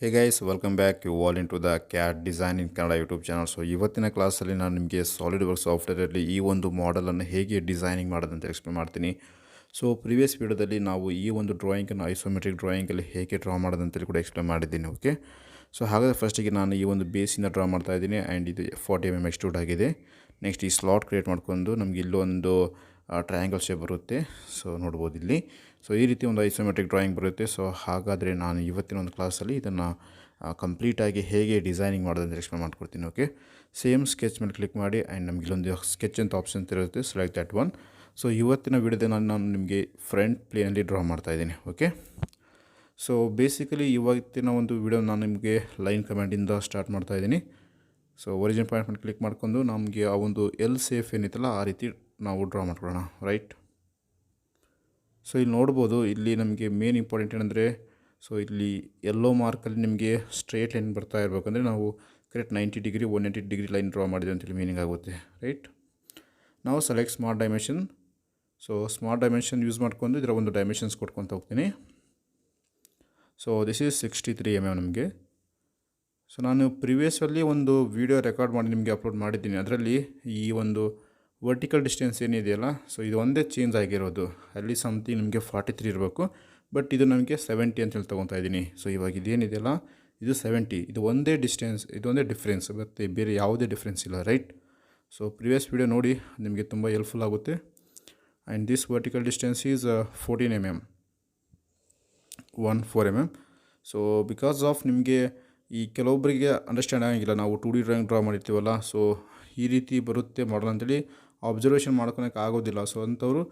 Hey guys welcome back you all into the CAD design in Kannada YouTube channel. So ಇವತ್ತಿನ ಕ್ಲಾಸಲ್ಲಿ ನಾನು ನಿಮಗೆ SolidWorks ಸಾಫ್ಟ್ವೇರಲ್ಲಿ ಈ ಒಂದು ಮಾಡೆಲನ್ನು ಹೇಗೆ ಡಿಸೈನಿಂಗ್ ಮಾಡೋದಂತ ಎಕ್ಸ್ಪ್ಲೇನ್ ಮಾಡ್ತೀನಿ. ಸೊ ಪ್ರಿವಿಯಸ್ ವೀಡಿಯೋದಲ್ಲಿ ನಾವು ಈ ಒಂದು ಡ್ರಾಯಿಂಗನ್ನು ಐಸೋಮೆಟ್ರಿಕ್ ಡ್ರಾಯಿಂಗಲ್ಲಿ ಹೇಗೆ ಡ್ರಾ ಮಾಡೋದಂತೇಳಿ ಕೂಡ ಎಕ್ಸ್ಪ್ಲೇನ್ ಮಾಡಿದ್ದೀನಿ. ಓಕೆ, ಸೊ ಹಾಗಾದರೆ ಫಸ್ಟಿಗೆ ನಾನು ಈ ಒಂದು ಬೇಸಿನ ಡ್ರಾ ಮಾಡ್ತಾ ಇದ್ದೀನಿ ಆ್ಯಂಡ್ ಇದು 40 mm ಎಕ್ಸ್ಟ್ರೂಡ್ ಆಗಿದೆ. ನೆಕ್ಸ್ಟ್ ಈ ಸ್ಲಾಟ್ ಕ್ರಿಯೇಟ್ ಮಾಡ್ಕೊಂಡು ನಮಗೆ ಇಲ್ಲೊಂದು ಟ್ರಯಾಂಗಲ್ ಶೇಪ್ ಬರುತ್ತೆ. ಸೊ ನೋಡ್ಬೋದು ಇಲ್ಲಿ. ಸೊ ಈ ರೀತಿ ಒಂದು ಐಸೋಮೆಟ್ರಿಕ್ ಡ್ರಾಯಿಂಗ್ ಬರುತ್ತೆ. ಸೊ ಹಾಗಾದರೆ ನಾನು ಇವತ್ತಿನ ಒಂದು ಕ್ಲಾಸಲ್ಲಿ ಇದನ್ನು ಕಂಪ್ಲೀಟಾಗಿ ಹೇಗೆ ಡಿಸೈನಿಂಗ್ ಮಾಡೋದಂತ ಎಕ್ಸ್ಪ್ಲೇನ್ ಮಾಡ್ಕೊಡ್ತೀನಿ. ಓಕೆ, ಸೇಮ್ ಸ್ಕೆಚ್ ಮೇಲೆ ಕ್ಲಿಕ್ ಮಾಡಿ ಆ್ಯಂಡ್ ನಮಗೆ ಇಲ್ಲೊಂದು ಸ್ಕೆಚ್ ಅಂತ ಆಪ್ಷನ್ ಇರುತ್ತೆ, ಸೆಲೆಕ್ಟ್ ದ್ಯಾಟ್ ಒನ್. ಸೊ ಇವತ್ತಿನ ವಿಡಿಯೋದಲ್ಲಿ ನಾನು ನಿಮಗೆ ಫ್ರಂಟ್ ಪ್ಲೇನಲ್ಲಿ ಡ್ರಾ ಮಾಡ್ತಾಯಿದ್ದೀನಿ. ಓಕೆ, ಸೊ ಬೇಸಿಕಲಿ ಇವತ್ತಿನ ಒಂದು ವಿಡಿಯೋ ನಾನು ನಿಮಗೆ ಲೈನ್ ಕಮಾಂಡಿಂದ ಸ್ಟಾರ್ಟ್ ಮಾಡ್ತಾಯಿದ್ದೀನಿ. ಸೊ ಒರಿಜಿನ್ ಪಾಯಿಂಟ್ ಮೇಲೆ ಕ್ಲಿಕ್ ಮಾಡ್ಕೊಂಡು ನಮಗೆ ಆ ಒಂದು ಎಲ್ ಸೇಫ್ ಏನಿತ್ತಲ್ಲ ಆ ರೀತಿ ನಾವು ಡ್ರಾ ಮಾಡ್ಕೊಳ್ಳೋಣ. ರೈಟ್, ಸೊ ಇಲ್ಲಿ ನೋಡ್ಬೋದು, ಇಲ್ಲಿ ನಮಗೆ ಮೇನ್ ಇಂಪಾರ್ಟೆಂಟ್ ಏನಂದರೆ, ಸೊ ಇಲ್ಲಿ ಎಲ್ಲೋ ಮಾರ್ಕಲ್ಲಿ ನಿಮಗೆ ಸ್ಟ್ರೇಟ್ ಲೈನ್ ಬರ್ತಾ ಇರಬೇಕಂದ್ರೆ ನಾವು correct 90 degree 180 degree line draw ಮಾಡಿದೆ ಅಂತೇಳಿ ಮೀನಿಂಗ್ ಆಗುತ್ತೆ. ರೈಟ್, ನಾವು select smart dimension. So smart dimension use ಮಾಡ್ಕೊಂಡು ಇದರ ಒಂದು ಡೈಮೆನ್ಷನ್ಸ್ ಕೊಟ್ಕೊತ ಹೋಗ್ತೀನಿ. ಸೊ ದಿಸ್ ಈಸ್ 63 mm ನಮಗೆ. ಸೊ ನಾನು ಪ್ರಿವಿಯಸ್ಸಲ್ಲಿ ಒಂದು ವಿಡಿಯೋ ರೆಕಾರ್ಡ್ ಮಾಡಿ ನಿಮಗೆ ಅಪ್ಲೋಡ್ ಮಾಡಿದ್ದೀನಿ. ಅದರಲ್ಲಿ ಈ ಒಂದು ವರ್ಟಿಕಲ್ ಡಿಸ್ಟೆನ್ಸ್ ಏನಿದೆಯಲ್ಲ, ಸೊ ಇದು ಒಂದೇ ಚೇಂಜ್ ಆಗಿರೋದು. ಅಲ್ಲಿ ಸಮಥಿಂಗ್ ನಿಮಗೆ 43 ಇರಬೇಕು, ಬಟ್ ಇದು ನನಗೆ 70 ಅಂತೇಳಿ ತೊಗೊತಾ ಇದ್ದೀನಿ. ಸೊ ಇವಾಗ ಇದೇನಿದೆಯಲ್ಲ ಇದು 70, ಇದು ಒಂದೇ ಡಿಸ್ಟೆನ್ಸ್, ಇದೊಂದೇ ಡಿಫ್ರೆನ್ಸ್, ಮತ್ತು ಬೇರೆ ಯಾವುದೇ ಡಿಫ್ರೆನ್ಸ್ ಇಲ್ಲ. ರೈಟ್, ಸೊ ಪ್ರಿವಿಯಸ್ ವಿಡಿಯೋ ನೋಡಿ, ನಿಮಗೆ ತುಂಬ ಹೆಲ್ಪ್ಫುಲ್ ಆಗುತ್ತೆ. And this vertical distance is 14 mm, 14 mm. So because of ನಿಮಗೆ ಈ ಕೆಲವೊಬ್ಬರಿಗೆ ಅಂಡರ್ಸ್ಟ್ಯಾಂಡ್ ಆಗಿಲ್ಲ, ನಾವು 2D ಡ್ರಾಯಿಂಗ್ ಡ್ರಾ ಮಾಡಿರ್ತೀವಲ್ಲ, ಸೊ ಈ ರೀತಿ ಬರುತ್ತೆ ಮಾಡಲ್ ಅಂತೇಳಿ ಅಬ್ಸರ್ವೇಷನ್ ಮಾಡ್ಕೊಳಕ್ಕೆ ಆಗೋದಿಲ್ಲ. ಸೊ ಅಂಥವ್ರು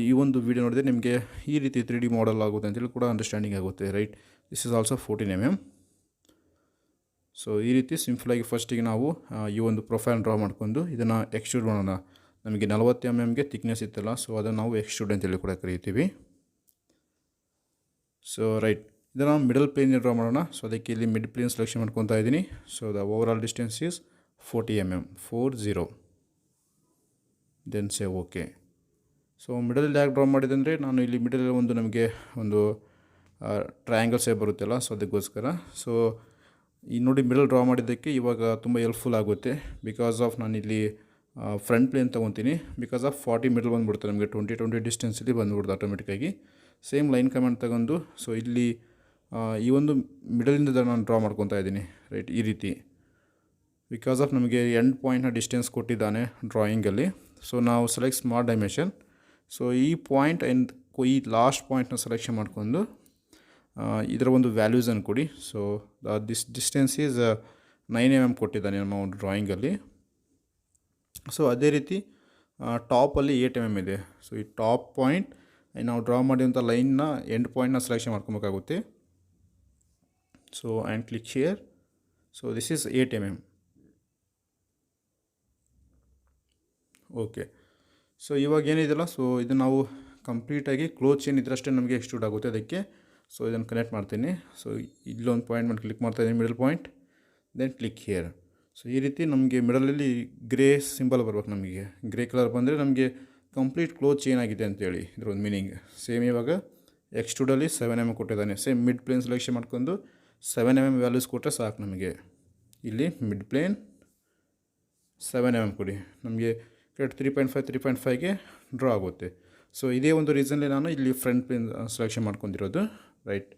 ಈ ಒಂದು ವಿಡಿಯೋ ನೋಡಿದ್ರೆ ನಿಮಗೆ ಈ ರೀತಿ 3D ಮಾಡಲ್ ಆಗುತ್ತೆ ಅಂತೇಳಿ ಕೂಡ ಅಂಡರ್ಸ್ಟ್ಯಾಂಡಿಂಗ್ ಆಗುತ್ತೆ. Right, this is also 14 mm. So ಈ ರೀತಿ ಸಿಂಪಲಾಗಿ ಫಸ್ಟಿಗೆ ನಾವು ಈ ಒಂದು ಪ್ರೊಫೈಲ್ ಡ್ರಾ ಮಾಡ್ಕೊಂಡು ಇದನ್ನು ಎಕ್ಸ್ಟ್ರೂಡ್ ಮಾಡೋಣ. ನಮಗೆ 40 mmಗೆ ಥಿಕ್ನೆಸ್ ಇತ್ತಲ್ಲ, ಸೊ ಅದನ್ನು ನಾವು ಎಕ್ಸ್ಟ್ರೂಡ್ ಅಂತೇಳಿ ಕೂಡ ಕರೀತೀವಿ. ಸೊ ರೈಟ್, ಇದನ್ನು ಮಿಡಲ್ ಪ್ಲೇನ್ ಡ್ರಾ ಮಾಡೋಣ. ಸೊ ಅದಕ್ಕೆ ಇಲ್ಲಿ ಮಿಡ್ ಪ್ಲೇನ್ ಸೆಲೆಕ್ಷನ್ ಮಾಡ್ಕೊತಾ ಇದ್ದೀನಿ. So the overall distance is 40 mm, 40. Then say okay. So ಮಿಡಲಲ್ಲಿ ಯಾಕೆ ಡ್ರಾ ಮಾಡಿದೆ ಅಂದರೆ, ನಾನು ಇಲ್ಲಿ ಮಿಡಲಲ್ಲಿ ಒಂದು ನಮಗೆ ಒಂದು ಟ್ರಯಾಂಗಲ್ ಶೇಪ್ ಬರುತ್ತಲ್ಲ, ಸೊ ಅದಕ್ಕೋಸ್ಕರ. ಸೊ ಈ ನೋಡಿ ಮಿಡಲ್ ಡ್ರಾ ಮಾಡಿದ್ದಕ್ಕೆ ಇವಾಗ ತುಂಬ ಹೆಲ್ಪ್ಫುಲ್ ಆಗುತ್ತೆ. ಬಿಕಾಸ್ ಆಫ್ ನಾನಿಲ್ಲಿ ಫ್ರಂಟ್ ಪ್ಲೇನ್ ತೊಗೊತೀನಿ. ಬಿಕಾಸ್ ಆಫ್ 40 ಮಿಡಲ್ ಬಂದುಬಿಡುತ್ತೆ ನಮಗೆ, 20 ಡಿಸ್ಟೆನ್ಸಲ್ಲಿ ಬಂದುಬಿಡುತ್ತೆ ಆಟೋಮೆಟಿಕ್ಕಾಗಿ. ಸೇಮ್ ಲೈನ್ ಕಮಾಂಡ್ ತಗೊಂಡು ಸೊ ಇಲ್ಲಿ ಈ ಒಂದು ಮಿಡಲಿಂದ ನಾನು ಡ್ರಾ ಮಾಡ್ಕೊತಾ ಇದ್ದೀನಿ. ರೈಟ್, ಈ ರೀತಿ. ಬಿಕಾಸ್ ಆಫ್ ನಮಗೆ ಎಂಡ್ ಪಾಯಿಂಟ್ನ ಡಿಸ್ಟೆನ್ಸ್ ಕೊಟ್ಟಿದ್ದಾನೆ ಡ್ರಾಯಿಂಗಲ್ಲಿ. ಸೊ ನಾವು ಸೆಲೆಕ್ಟ್ ಸ್ಮಾರ್ಟ್ ಡೈಮೆನ್ಷನ್. ಸೊ ಈ ಪಾಯಿಂಟ್ ಆ್ಯಂಡ್ ಈ ಲಾಸ್ಟ್ ಪಾಯಿಂಟ್ನ ಸೆಲೆಕ್ಷನ್ ಮಾಡ್ಕೊಂಡು ಇದರ ಒಂದು ವ್ಯಾಲ್ಯೂಸನ್ನು ಕೊಡಿ. So this distance is 9 mm ಕೊಟ್ಟಿದ್ದಾನೆ ನಮ್ಮ ಒಂದು ಡ್ರಾಯಿಂಗಲ್ಲಿ. ಸೊ ಅದೇ ರೀತಿ ಟಾಪಲ್ಲಿ 8 mm ಇದೆ. ಸೊ ಈ ಟಾಪ್ ಪಾಯಿಂಟ್ ನಾವು ಡ್ರಾ ಮಾಡಿದಂಥ ಲೈನ್ನ ಎಂಡ್ ಪಾಯಿಂಟ್ನ ಸೆಲೆಕ್ಷನ್ ಮಾಡ್ಕೊಬೇಕಾಗುತ್ತೆ. So and click here. So this is 8 mm. Okay, so ಇವಾಗ ಏನಿದೆಯಲ್ಲ, ಸೊ ಇದು ನಾವು ಕಂಪ್ಲೀಟಾಗಿ ಕ್ಲೋಸ್ ಚೈನ್ ಇದ್ರಷ್ಟೇ ನಮಗೆ ಎಕ್ಸ್ಟ್ರೂಡ್ ಆಗುತ್ತೆ ಅದಕ್ಕೆ. ಸೊ ಇದನ್ನು ಕನೆಕ್ಟ್ ಮಾಡ್ತೀನಿ. ಸೊ ಇಲ್ಲೊಂದು ಪಾಯಿಂಟ್ ಮಾಡಿ ಕ್ಲಿಕ್ ಮಾಡ್ತಾಯಿದ್ದೀನಿ, middle point. Then click here. So ಈ ರೀತಿ ನಮಗೆ ಮಿಡಲಲ್ಲಿ ಗ್ರೇ ಸಿಂಬಲ್ ಬರ್ಬೇಕು. ನಮಗೆ ಗ್ರೇ ಕಲರ್ ಬಂದರೆ ನಮಗೆ ಕಂಪ್ಲೀಟ್ ಕ್ಲೋಸ್ ಚೈನ್ ಆಗಿದೆ ಅಂತೇಳಿ ಇದ್ರ ಒಂದು ಮೀನಿಂಗ್. ಸೇಮ್ ಇವಾಗ ಎಕ್ಸ್ಟ್ರೂಡಲ್ಲಿ 7 mm ಕೊಟ್ಟಿದ್ದಾನೆ. ಸೇಮ್ ಮಿಡ್ ಪ್ಲೇನ್ ಸೆಲೆಕ್ಷನ್ ಮಾಡ್ಕೊಂಡು 7 mm ವ್ಯಾಲ್ಯೂಸ್ ಕೊಟ್ಟರೆ ಸಾಕು ನಮಗೆ. ಇಲ್ಲಿ ಮಿಡ್ ಪ್ಲೇನ್ 7 mm ಕೊಡಿ, ನಮಗೆ ಕರೆಕ್ಟ್ 3.5ಗೆ ಡ್ರಾ ಆಗುತ್ತೆ. ಸೊ ಇದೇ ಒಂದು ರೀಸನ್ಲಿ ನಾನು ಇಲ್ಲಿ ಫ್ರಂಟ್ ಪ್ಲೇನ್ ಸೆಲೆಕ್ಷನ್ ಮಾಡ್ಕೊಂಡಿರೋದು. ರೈಟ್,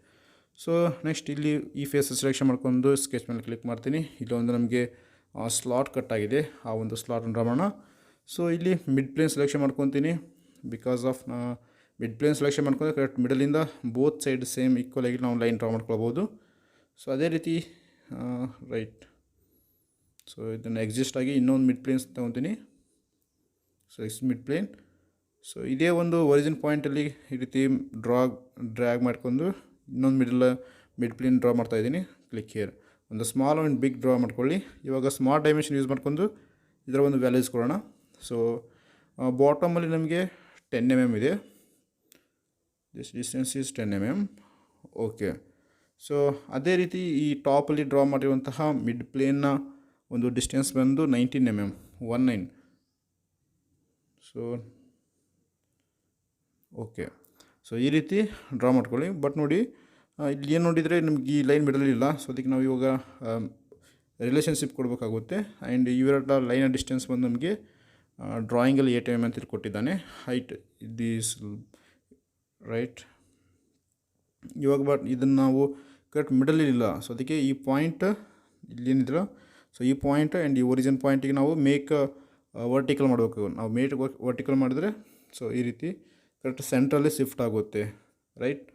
ಸೊ ನೆಕ್ಸ್ಟ್ ಇಲ್ಲಿ ಈ ಫೇಸ್ ಸೆಲೆಕ್ಷನ್ ಮಾಡ್ಕೊಂಡು ಸ್ಕೆಚ್ ಮೇಲೆ ಕ್ಲಿಕ್ ಮಾಡ್ತೀನಿ. ಇಲ್ಲೊಂದು ನಮಗೆ ಸ್ಲಾಟ್ ಕಟ್ ಆಗಿದೆ, ಆ ಒಂದು ಸ್ಲಾಟನ್ನು ಡ್ರಾ ಮಾಡೋಣ. ಸೊ ಇಲ್ಲಿ ಮಿಡ್ ಪ್ಲೇನ್ ಸೆಲೆಕ್ಷನ್ ಮಾಡ್ಕೊತೀನಿ. Because of mid plane selection ಮಾಡ್ಕೊಂಡ್ರೆ ಕರೆಕ್ಟ್ ಮಿಡಲಿಂದ ಬೋತ್ ಸೈಡ್ ಸೇಮ್ ಈಕ್ವಲ್ ಆಗಿ ನಾವು ಲೈನ್ ಡ್ರಾ ಮಾಡ್ಕೊಳ್ಬೋದು. ಸೊ ಅದೇ ರೀತಿ ರೈಟ್. ಸೊ ಇದನ್ನು ಎಕ್ಸಿಸ್ಟ್ ಆಗಿ ಇನ್ನೊಂದು ಮಿಡ್ ಪ್ಲೇನ್ಸ್ ತೊಗೊತೀನಿ. So it's mid plane. So ಇದೇ ಒಂದು ಒರಿಜಿನ್ ಪಾಯಿಂಟಲ್ಲಿ ಈ ರೀತಿ ಡ್ರ್ಯಾಗ್ ಮಾಡ್ಕೊಂಡು ಇನ್ನೊಂದು ಮಿಡ್ ಪ್ಲೇನ್ ಡ್ರಾ ಮಾಡ್ತಾಯಿದ್ದೀನಿ. Click here. ಒಂದು ಸ್ಮಾಲ್ ಆ್ಯಂಡ್ ಬಿಗ್ ಡ್ರಾ ಮಾಡ್ಕೊಳ್ಳಿ. ಇವಾಗ ಸ್ಮಾರ್ಟ್ ಡೈಮೆನ್ಷನ್ ಯೂಸ್ ಮಾಡ್ಕೊಂಡು ಇದರ ಒಂದು ವ್ಯಾಲ್ಯೂಸ್ ಕೊಡೋಣ. ಸೊ ಬಾಟಮಲ್ಲಿ ನಮಗೆ 10 mm ಇದೆ. This distance is 10 mm. Okay, so ಅದೇ ರೀತಿ ಈ ಟಾಪಲ್ಲಿ ಡ್ರಾ ಮಾಡಿರುವಂತಹ ಮಿಡ್ ಪ್ಲೇನ್ನ ಒಂದು ಡಿಸ್ಟೆನ್ಸ್ ಬಂದು 19 mm, 19. ಸೊ ಓಕೆ, ಸೊ ಈ ರೀತಿ ಡ್ರಾ ಮಾಡ್ಕೊಳ್ಳಿ. ಬಟ್ ನೋಡಿ ಇಲ್ಲಿ ಏನು ನೋಡಿದರೆ ನಮ್ಗೆ ಈ ಲೈನ್ ಮಿಡಲ್ ಇಲ್ಲ, ಸೊ ಅದಕ್ಕೆ ನಾವು ಇವಾಗ ರಿಲೇಷನ್ಶಿಪ್ ಕೊಡಬೇಕಾಗುತ್ತೆ. ಆ್ಯಂಡ್ ಇವೆರಡ ಲೈನ್ ಡಿಸ್ಟೆನ್ಸ್ ಬಂದು ನಮಗೆ ಡ್ರಾಯಿಂಗಲ್ಲಿ 8 mm ಅಂತ ಕೊಟ್ಟಿದ್ದಾನೆ. Height this right. ಇವಾಗ ಇದನ್ನು ನಾವು ಕರೆಕ್ಟ್ ಮಿಡಲ್ ಇಲ್ಲ, ಸೊ ಅದಕ್ಕೆ ಈ ಪಾಯಿಂಟ್ ಇಲ್ಲೇನಿದ್ರು, ಸೊ ಈ ಪಾಯಿಂಟ್ ಆ್ಯಂಡ್ ಈ ಒರಿಜಿನ್ ಪಾಯಿಂಟಿಗೆ ನಾವು ಮೇಕ್ ವರ್ಟಿಕಲ್ ಮಾಡಬೇಕು. ನಾವು ಮೇಕ್ ವರ್ಟಿಕಲ್ ಮಾಡಿದ್ರೆ ಸೊ ಈ ರೀತಿ ಕರೆಕ್ಟ್ ಸೆಂಟ್ರಲ್ಲಿ ಶಿಫ್ಟ್ ಆಗುತ್ತೆ, ರೈಟ್.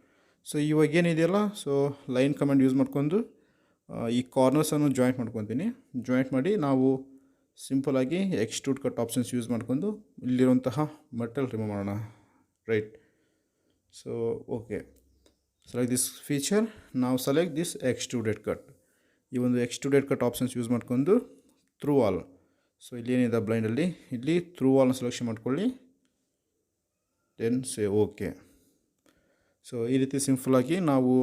ಸೊ ಇವಾಗ ಏನಿದೆಯಲ್ಲ, ಸೊ ಲೈನ್ ಕಮಾಂಡ್ ಯೂಸ್ ಮಾಡ್ಕೊಂಡು ಈ ಕಾರ್ನರ್ಸನ್ನು ಜಾಯಿಂಟ್ ಮಾಡ್ಕೊತೀನಿ. ಜಾಯಿಂಟ್ ಮಾಡಿ ನಾವು ಸಿಂಪಲಾಗಿ ಎಕ್ಸ್ಟ್ರೂಡ್ ಕಟ್ ಆಪ್ಷನ್ಸ್ ಯೂಸ್ ಮಾಡ್ಕೊಂಡು ಇಲ್ಲಿರುವಂತಹ ಮೆಟಲ್ ರಿಮೂವ್ ಮಾಡೋಣ, right. So okay, select this feature. Now select this extruded cut. ಈ ಒಂದು ಎಕ್ಸ್ಟ್ರೂಡೆಡ್ ಕಟ್ ಆಪ್ಷನ್ಸ್ ಯೂಸ್ ಮಾಡ್ಕೊಂಡು ಥ್ರೂ ಆಲ್, ಸೊ ಇಲ್ಲಿ ಏನಿದೆ ಬ್ಲೈಂಡಲ್ಲಿ ಇಲ್ಲಿ ಥ್ರೂ ಆಲ್ನ ಸೆಲೆಕ್ಷನ್ ಮಾಡ್ಕೊಳ್ಳಿ, ದೆನ್ ಸೇ ಓಕೆ. ಸೊ ಈ ರೀತಿ ಸಿಂಪಲಾಗಿ ನಾವು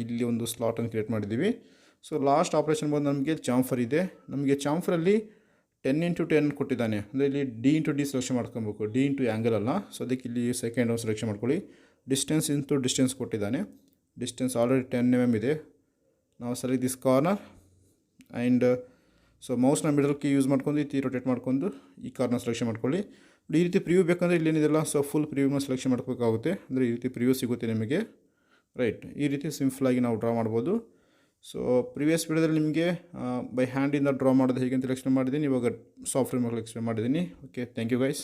ಇಲ್ಲಿ ಒಂದು ಸ್ಲಾಟನ್ನು ಕ್ರಿಯೇಟ್ ಮಾಡಿದ್ದೀವಿ. ಸೊ ಲಾಸ್ಟ್ ಆಪ್ರೇಷನ್ ಬಂದು ನಮಗೆ ಚಾಂಫರ್ ಇದೆ. ನಮಗೆ ಚಾಂಫರಲ್ಲಿ 10x10 ಕೊಟ್ಟಿದ್ದಾನೆ, ಅಂದರೆ ಇಲ್ಲಿ D ಸೆಲೆಕ್ಷನ್ ಮಾಡ್ಕೊಬೇಕು, D ಆ್ಯಂಗಲ್ ಅಲ್ಲ. ಸೊ ಅದಕ್ಕೆ ಇಲ್ಲಿ ಸೆಕೆಂಡ್ ಸೆಲೆಕ್ಷನ್ ಮಾಡ್ಕೊಳ್ಳಿ. ಡಿಸ್ಟೆನ್ಸ್ ಇಂಟು ಡಿಸ್ಟೆನ್ಸ್ ಕೊಟ್ಟಿದ್ದಾನೆ, ಡಿಸ್ಟೆನ್ಸ್ ಆಲ್ರೆಡಿ 10 mm ಇದೆ. ನಾವು select this corner and so ಮೌಸ್ನ ಮಿಡಲ್ ಕೀ ಯೂಸ್ ಮಾಡ್ಕೊಂಡು ಈ ರೀತಿ ರೊಟೇಟ್ ಮಾಡ್ಕೊಂಡು ಈ ಕಾರ್ನರ್ ಸೆಲೆಕ್ಷನ್ ಮಾಡ್ಕೊಳ್ಳಿ. ಈ ರೀತಿ ಪ್ರಿವ್ಯೂ ಬೇಕಂದರೆ ಇಲ್ಲೇನಿದೆಲ್ಲ, ಸೊ ಫುಲ್ ಪ್ರಿವ್ಯೂನ ಸೆಲೆಕ್ಷನ್ ಮಾಡ್ಕೋಬೇಕಾಗುತ್ತೆ, ಅಂದರೆ ಈ ರೀತಿ ಪ್ರಿವ್ಯೂ ಸಿಗುತ್ತೆ ನಿಮಗೆ, ರೈಟ್. ಈ ರೀತಿ ಸಿಂಪಲಾಗಿ ನಾವು ಡ್ರಾ ಮಾಡ್ಬೋದು. ಸೊ ಪ್ರಿವಿಯಸ್ ವಿಡಿಯೋದಲ್ಲಿ ನಿಮಗೆ ಬೈ ಹ್ಯಾಂಡಿಂದ ಡ್ರಾ ಮಾಡೋದು ಹೇಗೆ ಅಂತ ಎಕ್ಸ್ಪ್ಲೇನ್ ಮಾಡಿದ್ದೀನಿ. ಇವಾಗ ಸಾಫ್ಟ್ವೇರ್ ಮೇಲೆ ಎಕ್ಸ್ಪ್ಲೇನ್ ಮಾಡಿದ್ದೀನಿ. Okay, thank you guys.